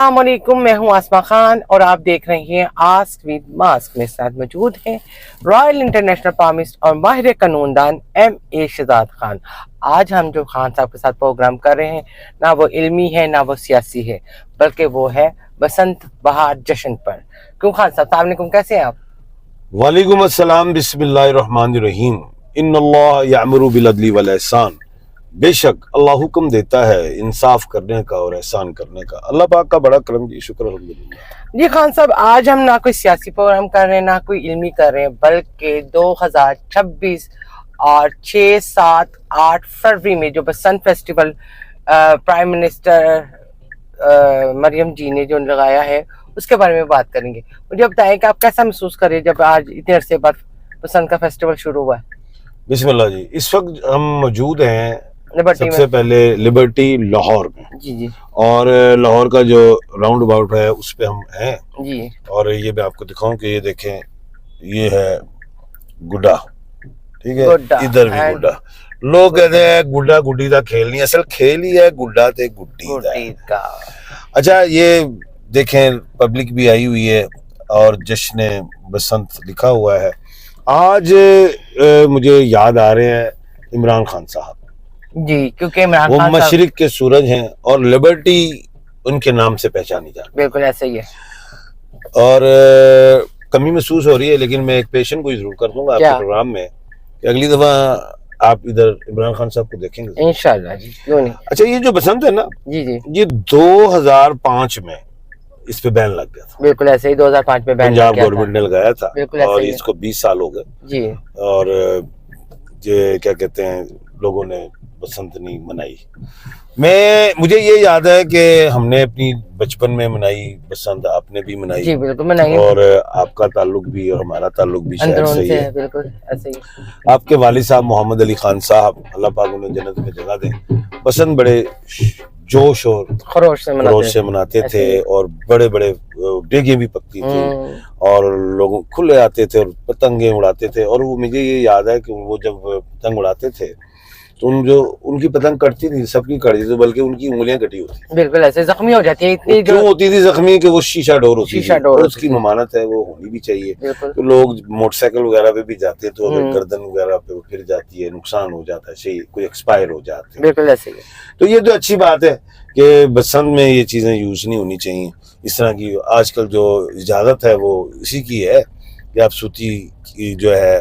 अस्सलामुअलैकुम, मैं हूं आसमा खान और आप देख रहे हैं आस्क विद मास्क। में साथ मौजूद हैं रॉयल इंटरनेशनल पामिस्ट और माहिर कानूनदान M.A. शहजाद खान। आज हम जो खान साहब के साथ प्रोग्राम कर रहे हैं, ना वो इल्मी है ना वो सियासी है, बल्कि वो है बसंत बहार जश्न पर। क्यों खान साहब, अस्सलाम वालेकुम, कैसे हैं आप? वालेकुम अस्सलाम, बिस्मिल्लाहिर रहमानिर रहीम। इन्नल्लाह यअमुरु बिल अदली वल एहसान। बेशक अल्लाह हुक्म देता है इंसाफ करने का और एहसान करने का। अल्लाह पाक का बड़ा करम जी, शुक्र अल्हम्दुलिल्लाह। जी खान साहब, आज हम ना कोई सियासी प्रोग्राम कर रहे हैं ना कोई इल्मी कर रहे हैं, बल्कि 2026 और 6, 7, 8 फरवरी में जो बसंत फेस्टिवल प्राइम मिनिस्टर मरियम जी ने जो लगाया है उसके बारे में बात करेंगे। मुझे बताएं कि आप कैसा महसूस कर रहे हैं जब आज इतने अरसे बाद बसंत का फेस्टिवल शुरू हुआ है? बिस्मिल्लाह जी। इस वक्त हम मौजूद हैं लिबर्टी सबसे में। पहले लिबर्टी लाहौर में, जी जी और लाहौर का जो राउंड अबाउट है उस पे हम हैं। जी। और ये मैं आपको दिखाऊं कि ये देखें, ये है गुड्डा, ठीक है, गुड्डा इधर भी and गुड्डा। लोग कहते हैं गुड्डा गुड्डी का खेल नहीं, असल खेल ही है गुड्डा ते गुड्डी गुड्डी का। अच्छा, ये देखें पब्लिक भी आई हुई है और जश्न बसंत लिखा हुआ है। आज मुझे याद आ रहे हैं इमरान खान साहब जी, क्योंकि इमरान वो खान साहब मशरिक के सूरज हैं और लिबर्टी उनके नाम से पहचानी जाती बिल्कुल ऐसे ही है। है। और कमी महसूस हो रही है, लेकिन मैं एक पेशेंट को जरूर कर दूंगा आपके क्या? प्रोग्राम में कि अगली दफा आप इधर इमरान खान साहब को देखेंगे इंशाल्लाह जी, क्यों नहीं। अच्छा, ये जो बसंत है ना, जी जी ये 2005 में इस पे बैन लग गया था। बिल्कुल ऐसे ही 2005 में बैन पंजाब किया था। गवर्नमेंट ने लगाया था बिल्कुल ऐसे और ही है। इसको 20 साल हो गए। जी और ये क्या कहते हैं, लोगों ने बसंत नहीं मनाई। मुझे ये याद है कि हमने अपनी बचपन में मनाई बसंत, आपने भी मनाई जी बिल्कुल मनाइए। और आपका ताल्लुक भी और हमारा ताल्लुक भी शायद अंदरून सही से है। बिल्कुल ऐसे ही। आपके वालिद साहब मोहम्मद अली खान साहब, अल्लाह पाक उन्हें जन्नत में जगह दे, बसंत बड़े जोश और खरोश से मनाते ऐसे थे ही। और बड़े बड़े डेगे भी पकती थी और लोग खुले आते थे और पतंगे उड़ाते थे। और वो मुझे ये याद है कि वो जब पतंग उड़ाते थे तो उनकी पतंग कटती थी, सबकी कटती थी, बल्कि उनकी उंगलियां कटी होती। बिल्कुल ऐसे जख्मी हो जाती है इतनी। क्यों होती थी जख्मी? कि वो शीशा डोर होती शीशा थी डोर और होती उसकी थी। ममानत है, वो होनी भी चाहिए। बिल्कुल तो लोग मोटरसाइकिल वगैरह पे भी जाते हैं तो अगर गर्दन वगैरह पे वो फिर जाती है, नुकसान हो जाता है, सही कोई एक्सपायर हो जाते हैं। बिल्कुल ऐसे ही है। तो ये तो अच्छी बात है कि बसंत में ये चीजें यूज नहीं होनी चाहिए इस तरह की। आजकल जो इजाजत है वो इसी की है कि आप सूती की जो है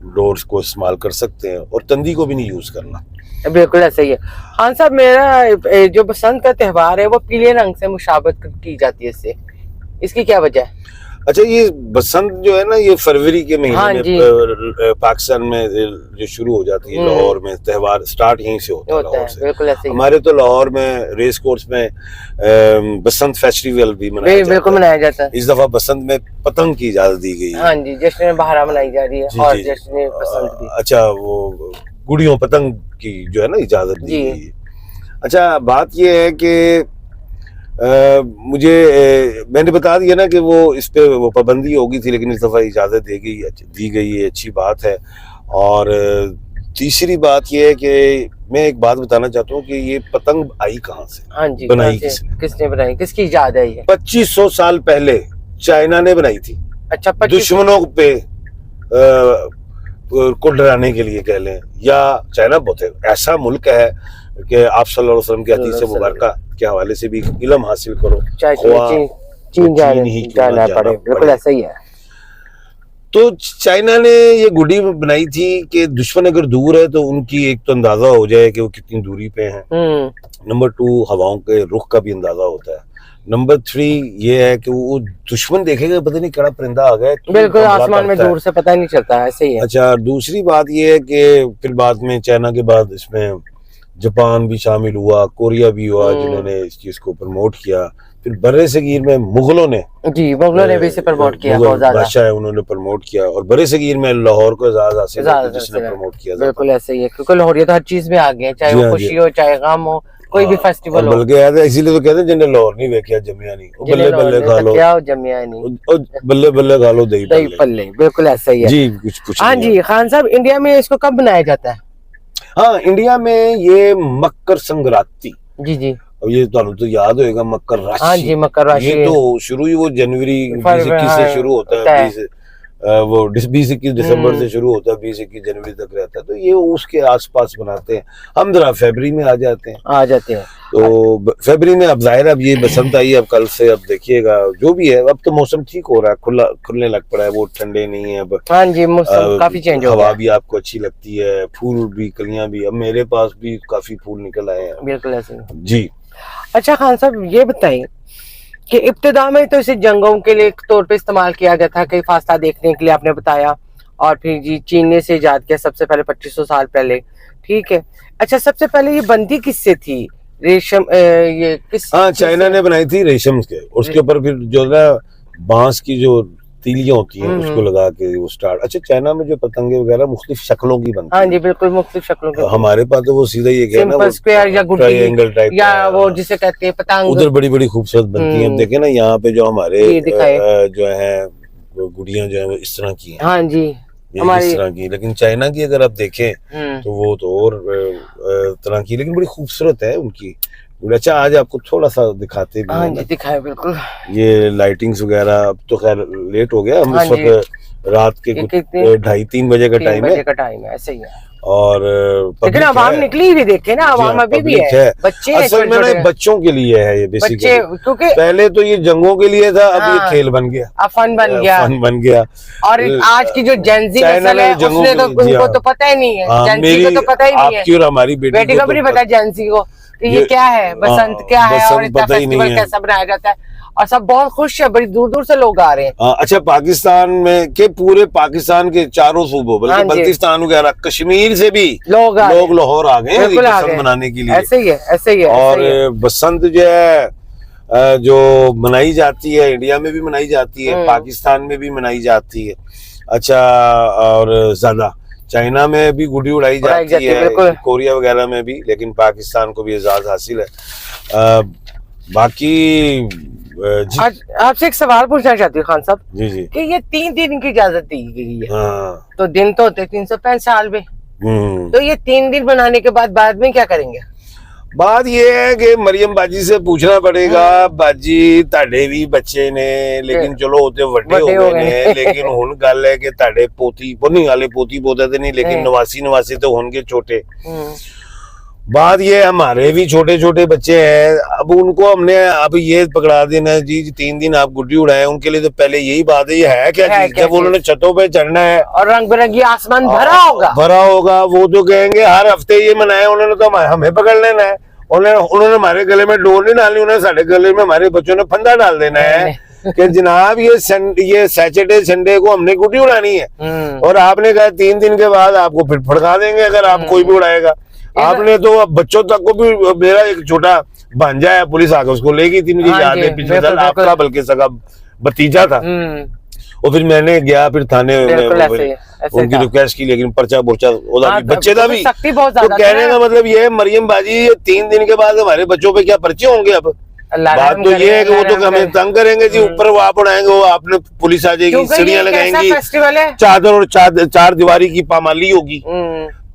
डोर्स को इस्तेमाल कर सकते हैं और तंदी को भी नहीं यूज करना। बिल्कुल ऐसे ही है। खान साहब, मेरा जो बसंत का त्योहार है वो पीले रंग से मुशाबत की जाती है इससे, इसकी क्या वजह है? अच्छा, ये बसंत जो है ना, ये फरवरी के हाँ महीने जी। में पाकिस्तान में जो शुरू हो जाती है, लाहौर में त्योहार स्टार्ट यहीं से होता है, लाहौर से। बिल्कुल ऐसे ही। हमारे तो लाहौर में रेस कोर्स में बसंत फेस्टिवल भी मनाया जाता है। बिल्कुल मनाया जाता है। इस दफा बसंत में पतंग की इजाजत दी गई है। हाँ जी, जश्न बहारा मनाई जा रही है जी, और जी। जश्न बसंत भी। अच्छा, वो गुड़ियों पतंग की जो है ना इजाजत दी जी। गई है। अच्छा, बात ये है कि मुझे मैंने बता दिया ना कि वो इस पे वो पाबंदी होगी थी, लेकिन इस दफा इजाजत दी गई है, अच्छी बात है। और तीसरी बात ये है कि मैं एक बात बताना चाहता हूँ कि ये पतंग आई कहाँ से, हाँ जी, बनाई किसने? किसने बनाई, किसकी इजाद है ये? 2500 साल पहले चाइना ने बनाई थी। अच्छा, 25 दुश्मनों पे को डराने के लिए कह लें, या चाइना बहुत ऐसा मुल्क है कि आप सल्लल्लाहु अलैहि वसल्लम की हदीस मुबारका के हवाले से भी इल्म हासिल करो, चाहे चीन जाना पड़े। बिल्कुल ऐसा ही है। तो चाइना ने ये गुड्डी बनाई थी कि दुश्मन अगर दूर है तो उनकी एक तो अंदाजा हो जाए कि वो कितनी दूरी पे हैं। नंबर 2, हवाओं के रुख का भी अंदाजा होता है। नंबर 3 ये है कि वो दुश्मन देखेगा पता नहीं कड़ा परिंदा आ गया, बिल्कुल आसमान में दूर से पता नहीं चलता, ऐसे ही है। अच्छा, दूसरी बात ये है कि फिर बाद में चाइना के बाद इसमें जापान भी शामिल हुआ, कोरिया भी हुआ, जिन्होंने इस चीज को प्रमोट किया। फिर बर्रे सगीर में मुगलों ने भी इसे प्रमोट किया, बहुत ज्यादा बादशाह है, उन्होंने प्रमोट किया। और बर्रे सगीर में लाहौर को एजाज हासिल है जिसने प्रमोट किया। बिल्कुल ऐसे ही है, क्योंकि लाहौरियत हर चीज में आ गया, चाहे वो खुशी हो चाहे गम हो, कोई भी फेस्टिवल हो। बल्कि यार इसीलिए तो कहते हैं जिन्हें लाहौर नहीं देखा जमिया नहीं, बल्ले बल्ले खा लो, क्या जमिया नहीं, बल्ले बल्ले खा लो दही पल्ले। बिल्कुल ऐसा ही है जी। कुछ हाँ जी। खान साहब, इंडिया में इसको कब बनाया जाता है? हाँ, इंडिया में ये मकर संक्रांति जी जी अब ये तो याद होएगा मकर राशि। हाँ जी, मकर राशि ये तो शुरू ही वो जनवरी 20-21 से शुरू होता है, 20-21 दिसंबर से शुरू होता है, 20-21 जनवरी तक रहता है। तो ये उसके आसपास बनाते हैं। हम जरा फरवरी में आ जाते हैं। तो फरवरी में अब जाहिर अब ये बसंत आई, अब कल से अब देखिएगा जो भी है, अब तो मौसम ठीक हो रहा है, खुलने लग पड़ा है, वो ठंडे नहीं है अब। हाँ जी, मौसम काफी चेंज हो गया। हवा भी आपको अच्छी लगती है, फूल भी, कलियां भी। अब मेरे पास भी काफी फूल निकल आए हैं। बिल्कुल ऐसे जी। अच्छा खान साहब, ये बताइए कि इब्तिदा में तो इसे जंगों के लिए तौर पे इस्तेमाल किया गया था, कई फासला देखने के लिए आपने बताया, और फिर जी चीन ने इसे ईजाद किया सबसे पहले 2500 साल पहले, ठीक है। अच्छा, सबसे पहले ये बंदी किससे थी? रेशम, ये किस? हाँ, चाइना ने बनाई थी रेशम के, उसके ऊपर फिर जो ना बांस की जो तीलियां होती हैं उसको लगा के वो स्टार्ट। अच्छा, चाइना में जो पतंगे वगैरह मुख्तलिफ शक्लों की बनती हाँ जी, बिल्कुल मुख्तलिफ शक्लों की। हमारे पास तो वो सीधा ये क्या ना, वो स्क्वायर या ट्रायंगल टाइप या वो जिसे कहते हैं पतंग, उधर बड़ी बड़ी खूबसूरत बनती है। देखे ना यहाँ पे जो हमारे जो है गुड़ियां जो है वो इस तरह की हैं। हाँ जी, इस तरह की। लेकिन चाइना की अगर आप देखें तो वो तो और तरह की, लेकिन बड़ी खूबसूरत है उनकी। अच्छा, आज आपको थोड़ा सा दिखाते भी। हाँ जी, दिखाए बिल्कुल। ये लाइटिंग्स वगैरह, अब तो खैर लेट हो गया, हम इस वक्त रात के 2:30-3 बजे का टाइम है, ऐसे ही है। और लेकिन आवाम निकली भी, देखे ना, आवाम अभी भी है, बच्चे असल में बच्चों के लिए है ये बेसिकली, क्योंकि पहले तो ये जंगों के लिए था, अब ये खेल बन गया, फन बन गया। और आज की जो जेनजी नस्ल है उसने तो, उनको तो पता ही नहीं है, जेनजी को तो पता ही नहीं है। आपकी और हमारी बेटी को भी नहीं पता जेनजी को ये क्या है, बसंत क्या है, और इतना फेस्टिवल कैसा बनाया जाता है, और सब बहुत खुश है, बड़ी दूर दूर से लोग आ रहे हैं। अच्छा, पाकिस्तान में के पूरे पाकिस्तान के चारों सूबों, बल्कि बल्तिस्तान वगैरह, कश्मीर से भी लोग लाहौर आ गए बसंत मनाने के लिए। ऐसे ही है। और बसंत जो है जो मनाई जाती है, इंडिया में भी मनाई जाती है, पाकिस्तान में भी मनाई जाती है। अच्छा, और ज्यादा चाइना में भी गुड़ी उड़ाई जाती है, कोरिया वगैरह में भी, लेकिन पाकिस्तान को भी एजाज हासिल है। बाकी आपसे एक सवाल पूछना चाहती हूँ खान साहब जी कि ये 3 दिन की इजाजत दी गई है, तो दिन तो होते 365 साल में, तो ये 3 दिन बनाने के बाद में क्या करेंगे? बात ये है कि मरियम बाजी से पूछना पड़ेगा, बाजी ताड़े भी बच्चे ने, लेकिन चलो होते वड्डे हो गए ने, लेकिन हुन गल है कि ताड़े पोती नहीं, हाले पोती पोते तो नहीं, लेकिन नवासी तो होंगे छोटे। बात ये, हमारे भी छोटे छोटे बच्चे हैं, अब उनको हमने अब ये पकड़ा देना है जी 3 दिन आप गुड्डी उड़ाए, उनके लिए तो पहले यही बात है, ये है क्या चीज? जब उन्होंने छतों पे चढ़ना है और रंग बिरंगी आसमान भरा होगा, वो तो कहेंगे हर हफ्ते ये मनाए, उन्होंने तो हमें पकड़ लेना है, उन्होंने हमारे गले में डोर नहीं डालनी, उन्होंने साढ़े गले में हमारे बच्चों ने फंदा डाल देना है कि जनाब ये सैटरडे संडे को हमने गुड्डी उड़ानी है, और आपने कहा 3 दिन के बाद आपको फिर फड़का देंगे अगर आप कोई भी उड़ाएगा। आपने तो बच्चों तक को भी, मेरा एक छोटा भांजा है, पुलिस आकर उसको ले गई थी, मुझे याद है, पिछले साल आपका बल्कि सगा भतीजा था, और फिर मैंने गया फिर थाने उनकी रिक्वेस्ट की, लेकिन पर्चा बच्चे का भी। तो कहने का मतलब ये है मरियम बाजी, 3 दिन के बाद हमारे बच्चों पे क्या पर्चे होंगे? अब बात तो ये है कि वो तो हमें तंग करेंगे जी, ऊपर वो आप उड़ाएंगे, वो आपने पुलिस आ जाएगी, सीढ़ियां लगाएंगी, चादर और चार दीवारी की पामाली होगी।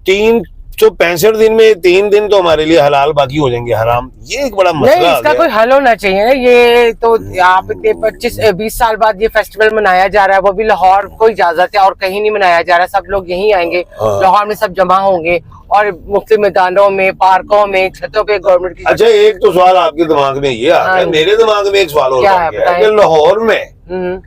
365 दिन में 3 दिन तो हमारे लिए हलाल, बाकी हो जाएंगे हराम। ये एक बड़ा मसला नहीं, इसका कोई हल होना चाहिए ना। ये तो आप 25-20 साल बाद ये फेस्टिवल मनाया जा रहा है, वो भी लाहौर को इजाजत है और कहीं नहीं मनाया जा रहा, सब लोग यहीं आएंगे, लाहौर में सब जमा होंगे और मुख्तलिफ मैदानों में, पार्कों में, छतों पे गवर्नमेंट की। अच्छा, एक तो सवाल आपके दिमाग में ये आ रहा है, मेरे दिमाग में एक सवाल और आ गया है कि लाहौर में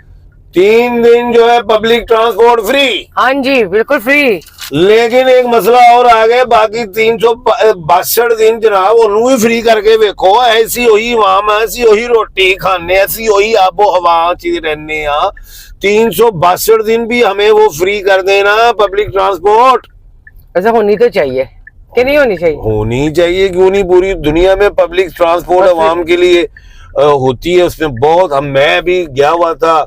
3 दिन जो है पब्लिक ट्रांसपोर्ट फ्री। हाँ जी, बिल्कुल फ्री, लेकिन एक मसला और आ गया, बाकी 362 दिन जनाब उन्होंने भी फ्री करके देखो, ऐसी वही वाम, ऐसी वही रोटी खाने, ऐसी वही आबो हवा चीज रहने, 362 दिन भी हमें वो फ्री कर देना पब्लिक ट्रांसपोर्ट। ऐसा होनी तो चाहिए कि नहीं होनी चाहिए? होनी चाहिए, क्यों नहीं? पूरी दुनिया में पब्लिक ट्रांसपोर्ट अवाम के लिए होती है, उसमें बहुत। मैं भी गया हुआ था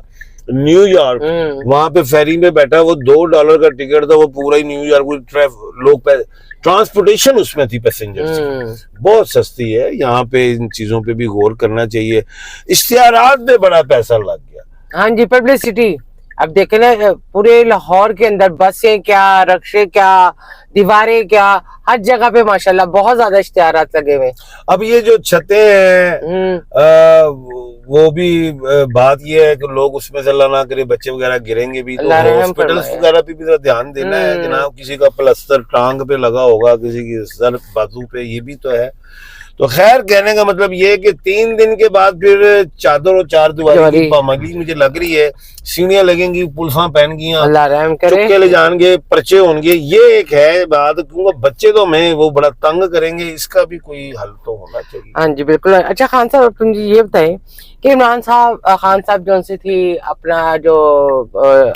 न्यूयॉर्क, वहां पे फेरी में बैठा, वो $2 का टिकट था, वो पूरा ही न्यूयॉर्क लोग ट्रांसपोर्टेशन उसमें थी पैसेंजर्स, बहुत सस्ती है। यहाँ पे इन चीजों पे भी गौर करना चाहिए। इश्तिहारात में बड़ा पैसा लग गया। हाँ जी, पब्लिसिटी। अब देखे ना, पूरे लाहौर के अंदर बसें क्या, रक्शे क्या, दीवारें क्या, हर जगह पे माशाल्लाह बहुत ज्यादा इश्तिहारात लगे हुए हैं। अब ये जो छतें हैं वो भी बात ये है कि लोग उसमें से अल्लाह ना करे बच्चे वगैरह गिरेंगे भी, तो अल्लाह रहम हॉस्पिटल्स फरमाए। वगैरह पे भी जरा ध्यान देना है जनाब। किसी का प्लास्टर टांग पे लगा होगा, किसी की सर बाजू पे, ये भी तो है। तो खैर कहने का मतलब ये है कि 3 दिन के बाद फिर चादर और चार दीवारी की पाबंदी मुझे लग रही है। सीढ़ियां लगेंगी, पुलसा पहन गई, अल्लाह रहम करे। चुपके ले जाएंगे, पर्चे होंगे, ये एक है बात। क्योंकि बच्चे तो हमें वो बड़ा तंग करेंगे, इसका भी कोई हल तो होना चाहिए। हाँ जी बिल्कुल। अच्छा खान साहब, तुम जी ये बताएं कि इमरान साहब, खान साहब जो से थी अपना जो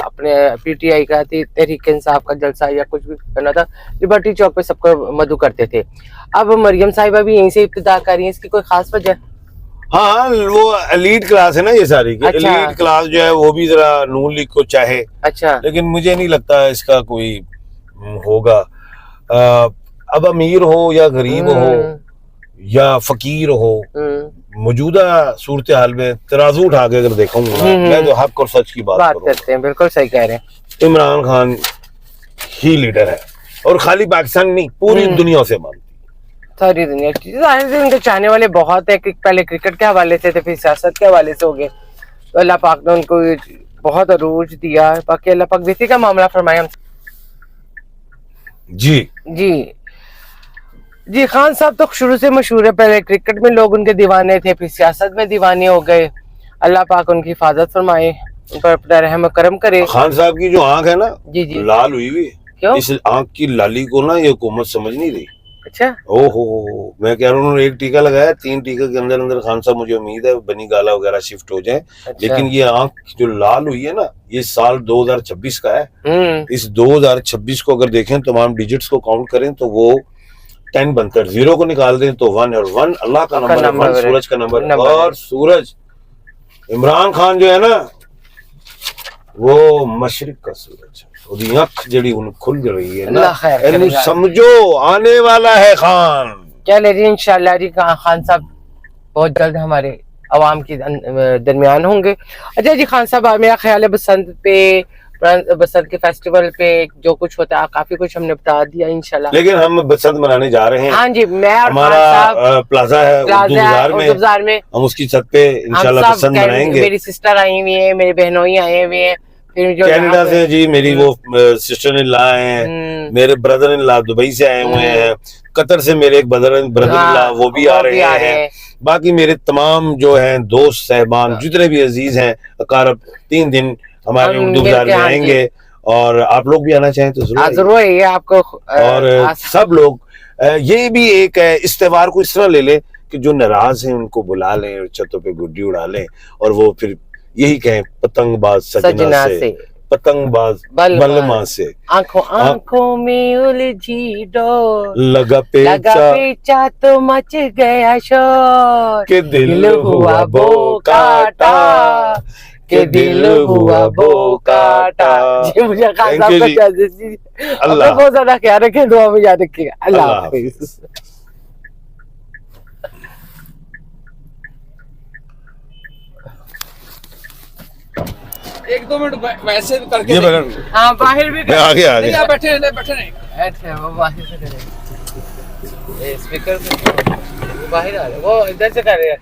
अपने पीटीआई का थी, तहरीक इंसाफ का जलसा या कुछ भी करना था, लिबर्टी चौक पे सबको मधु करते थे। अब मरियम साहिबा भी यहीं से इब्तिदा कर रही है, इसकी कोई खास वजह? हाँ, वो एलीट क्लास है ना ये सारी की। अच्छा। एलीट क्लास जो है वो भी जरा नून लीग को चाहे, अच्छा। लेकिन मुझे नहीं लगता इसका कोई होगा। अब अमीर हो या गरीब हो या फकीर हो, मौजूदा सूरत हाल में तराजू उठा के अगर देखूंगा, मैं तो हक और सच की बात करते हैं। बिल्कुल सही कह रहे हैं। इमरान खान ही लीडर है, और खाली पाकिस्तान नहीं, पूरी दुनिया से मानती, सारी दुनिया। उनके चाहने वाले बहुत है। पहले क्रिकेट के हवाले से थे, फिर सियासत के हवाले से हो गए, तो अल्लाह पाक ने उनको बहुत अरूज दिया। बाकी अल्लाह पाक बेटी का मामला फरमाए हम। जी जी जी। खान साहब तो शुरू से मशहूर है, पहले क्रिकेट में लोग उनके दीवाने थे, फिर सियासत में दीवाने हो गए। अल्लाह पाक उनकी हिफाजत फरमाए, उन पर अपना रहम करम करे। खान साहब की जो आंख है ना, जी जी, लाल हुई हुई। क्यों? इस आंख की लाली को ना ये हुकूमत समझ नहीं रही। अच्छा। ओहो, मैं कह रहा हूँ उन्होंने एक टीका लगाया, 3 टीके के अंदर अंदर खान साहब मुझे उम्मीद है बनी गाला वगैरह शिफ्ट हो जाए। अच्छा। लेकिन ये आंख जो लाल हुई है ना, ये साल 2026 का है। इस 2026 को अगर देखें, तमाम डिजिट्स को काउंट करें तो वो 10 बनता है। 0 को निकाल दें तो 1, और 1 अल्लाह का नंबर है, 1 सूरज का नंबर, और सूरज इमरान खान जो है ना, वो मशरिक का सूरज है। ਉਹਦੀ ਅੱਖ ਜਿਹੜੀ ਹੁਣ खुल रही है ना, इन्हें समझो आने वाला है खान। चले जी इंशाल्लाह जी, खान साहब बहुत जल्द हमारे अवाम के दरमियान होंगे। अच्छा जी खान साहब, मेरा ख्याल है बसंत के फेस्टिवल पे जो कुछ होता है काफी कुछ हमने बता दिया इंशाल्लाह। लेकिन हम बसंत मनाने जा रहे हैं। हाँ जी, मैं और हमारा प्लाजा है उर्दू बाजार में, हम उसकी छत पे इंशाल्लाह बसंत मनाएंगे। मेरी सिस्टर आई हुई है, मेरे बहनोई आए हुए हैं, फिर जो कनाडा से जी मेरी वो सिस्टर इन लॉ हैं, मेरे ब्रदर इन लॉ दुबई से आए हुए हैं, कतर से मेरे एक ब्रदर इन लॉ वो भी आ रहे हैं। बाकी मेरे तमाम जो हैं दोस्त सहबान जितने भी अजीज हैं अकारब 3 दिन हमारे उर्दू बाजार में आएंगे, और आप लोग भी आना चाहें तो जरूर है आपको। और सब लोग ये भी एक है, इस त्योहार को इस तरह ले लें कि जो नाराज हैं उनको बुला लें और छतों पे गुड्डी उड़ा लें, और वो फिर यही कहें पतंगबाज सजना से, पतंगबाज बलमा से, आंखों आंखों में उलझी डोर, लगा पेचा तो मच गया शोर, के दिल हुआ बोकाटा, के दिल हुआ बोकाटा। मुझे खान साहब का अल्लाह बहुत ज्यादा ख्याल रखें, दुआ में याद रखिएगा। अल्लाह हाफिज। एक दो मिनट वैसे करके हाँ बाहर भी आगे बैठे नहीं। अच्छा वो बाहर से करें, स्पीकर से बाहर आ रहे, वो इधर से कर रहे हैं।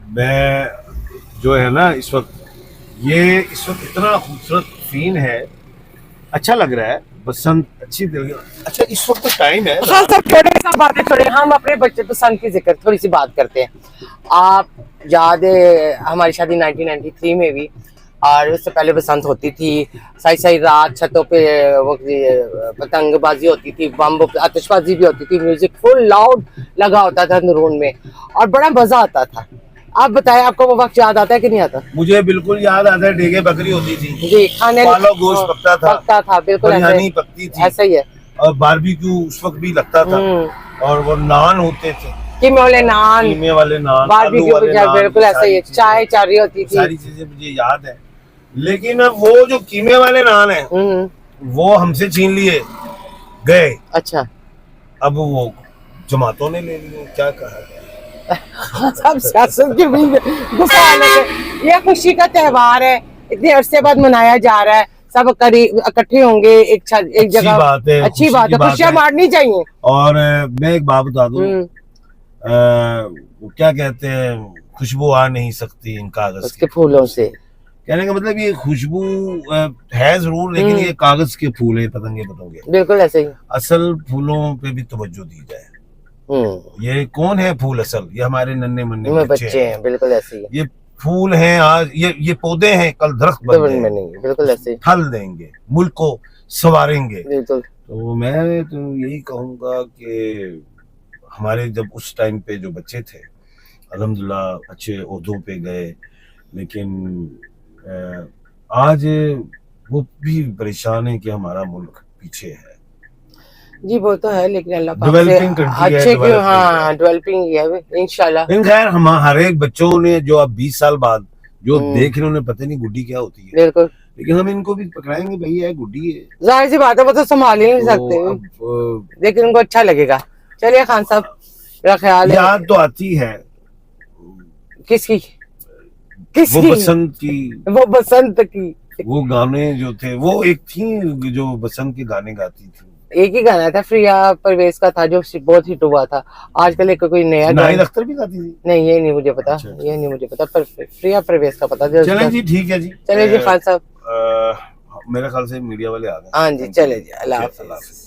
मैं जो है ना इस वक्त इतना खूबसूरत सीन है, अच्छा लग रहा है, बसंत अच्छी दिल। अच्छा इस वक्त तो टाइम है। हाँ सर, थोड़ी सा बातें छोड़े, हम अपने बच्चे पसंद की जिक्र थोड़ी सी बात करते हैं। आप याद है हमारी शादी 1993 में भी, और उससे पहले बसंत होती थी, सही रात छतों पे वो पतंगबाजी होती थी, बम आतिशबाजी भी होती थी, म्यूजिक फुल लाउड लगा होता था अंदरून में, और बड़ा मजा आता था। आप बताएं, आपको वो वक्त याद आता है कि नहीं आता? मुझे बिल्कुल याद आता है, डेगे बकरी होती थी जी, खाने गोश्त पकता था बिल्कुल बिरयानी पकती थी, ऐसा ही है, और बारबेक्यू उस वक्त भी लगता था, और वो नान होते थे, कीमे वाले नान, बारबेक्यू बिल्कुल ऐसा ही है, चाय चारी होती थी, सारी चीजें मुझे याद है। लेकिन अब वो जो कीमे वाले नान है वो हमसे छीन लिए गए। अच्छा, अब वो जमातों ने ले लिए, क्या कहा जाए। खान साहब सियासत के भी गुस्सा लगे। ये खुशी का त्योहार है, इतने अरसे बाद मनाया जा रहा है, सब करीब इकट्ठे होंगे एक जगह। बात है, अच्छी खुशी बात की है, बात खुशियां है। बांटनी चाहिए। और मैं एक बात बता दूं, क्या कहते हैं, खुशबू आ नहीं सकती इन कागज उसके फूलों से। कहने का मतलब ये खुशबू है जरूर, लेकिन ये कागज के फूल है, पतंगे पतंगे। बिल्कुल ऐसे ही। असल फूलों पे भी तवज्जो दी जाए। ये कौन है फूल असल? ये हमारे नन्हे मुन्ने बच्चे हैं, बिल्कुल ऐसे ही। ये फूल हैं, आज ये पौधे हैं, कल दरख्त बन नहीं, बिल्कुल ऐसे ही। फल देंगे, मुल्क को संवारेंगे। बिल्कुल। तो मैं तो यही कहूंगा कि हमारे जब उस टाइम पे जो बच्चे थे, अल्हम्दुलिल्लाह अच्छे ओहदों पे गए, लेकिन आज वो भी परेशान है कि हमारा मुल्क पीछे है। जी वो तो है, लेकिन अल्लाह पाक से डेवलपिंग कंट्री है, अच्छे क्यों, हाँ डेवलपिंग ही है इंशाल्लाह। लेकिन खैर हम हर एक बच्चों ने जो अब 20 साल बाद जो देख रहे, उन्हें पता नहीं गुड्डी क्या होती है। बिल्कुल। लेकिन हम इनको भी पकड़ाएंगे, भाई है गुड्डी है, जाहिर सी बात है, वो तो संभाल ही नहीं सकते, लेकिन उनको अच्छा लगेगा। चलिए खान साहब, मेरा ख्याल है याद तो आती है किसकी वो बसंत की, वो बसंत की, वो गाने जो थे, वो एक थी जो बसंत के गाने गाती थी। एक ही गाना था प्रिया परवेज का था जो बहुत हिट हुआ था। आजकल एक कोई नया नाहिद अख्तर भी गाती थी। नहीं, ये नहीं मुझे पता। अच्छा। ये नहीं मुझे पता, पर प्रिया परवेज का पता। चलें जी, ठीक है जी। चलिए जी खान साहब, मेरे ख्याल से मीडिया वाले आ गए। हाँ जी, चले जी, अल्लाह हाफिज़।